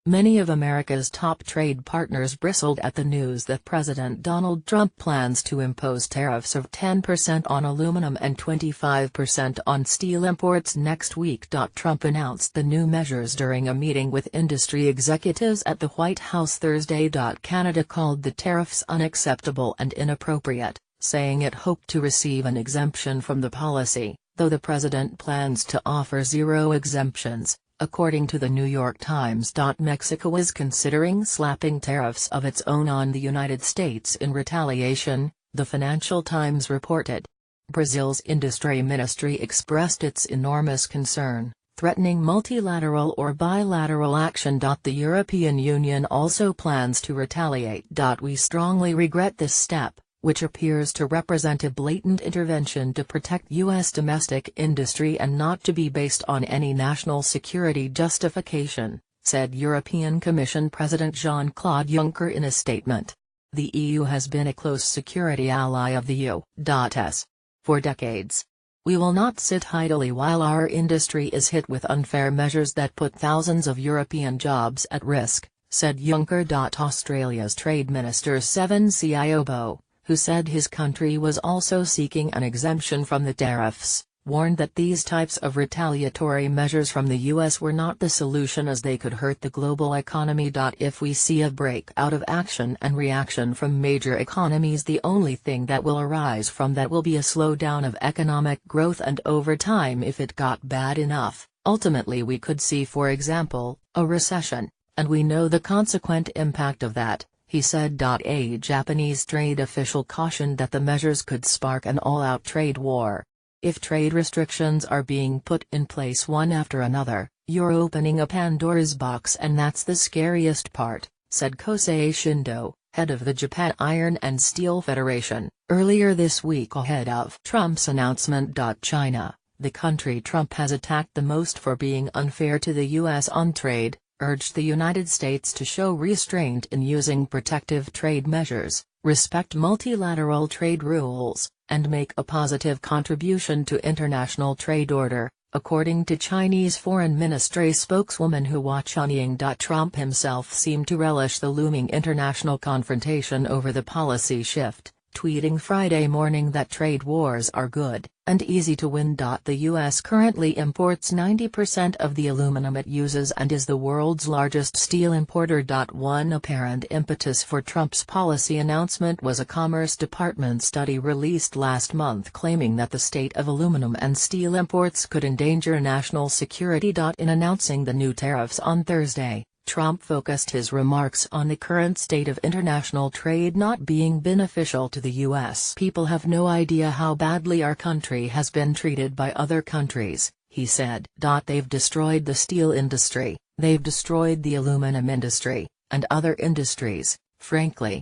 Many of America's top trade partners bristled at the news that President Donald Trump plans to impose tariffs of 10% on aluminum and 25% on steel imports next week. Trump announced the new measures during a meeting with industry executives at the White House Thursday. Canada called the tariffs unacceptable and inappropriate, saying it hoped to receive an exemption from the policy, though the president plans to offer zero exemptions. According to the New York Times. Mexico is considering slapping tariffs of its own on the United States in retaliation, the Financial Times reported. Brazil's industry ministry expressed its enormous concern, threatening multilateral or bilateral action. The European Union also plans to retaliate. We strongly regret this step, which appears to represent a blatant intervention to protect U.S. domestic industry and not to be based on any national security justification, said European Commission President Jean-Claude Juncker in a statement. The EU has been a close security ally of the U.S. for decades. We will not sit idly while our industry is hit with unfair measures that put thousands of European jobs at risk, said Juncker. Australia's Trade Minister Sevan Siobo, who said his country was also seeking an exemption from the tariffs, warned that these types of retaliatory measures from the U.S. were not the solution as they could hurt the global economy. If we see a breakout of action and reaction from major economies, the only thing that will arise from that will be a slowdown of economic growth, and over time, if it got bad enough, ultimately we could see, for example, a recession, and we know the consequent impact of that, he said. A Japanese trade official cautioned that the measures could spark an all-out trade war. If trade restrictions are being put in place one after another, you're opening a Pandora's box, and that's the scariest part, said Kosei Shindo, head of the Japan Iron and Steel Federation, earlier this week ahead of Trump's announcement. China, the country Trump has attacked the most for being unfair to the U.S. on trade, urged the United States to show restraint in using protective trade measures, respect multilateral trade rules, and make a positive contribution to international trade order, according to Chinese Foreign Ministry spokeswoman Hua Chunying. Trump himself seemed to relish the looming international confrontation over the policy shift, tweeting Friday morning that trade wars are good and easy to win. The U.S. currently imports 90% of the aluminum it uses and is the world's largest steel importer. One apparent impetus for Trump's policy announcement was a Commerce Department study released last month claiming that the state of aluminum and steel imports could endanger national security. In announcing the new tariffs on Thursday, Trump focused his remarks on the current state of international trade not being beneficial to the U.S. People have no idea how badly our country has been treated by other countries, he said. They've destroyed the steel industry, they've destroyed the aluminum industry, and other industries, frankly.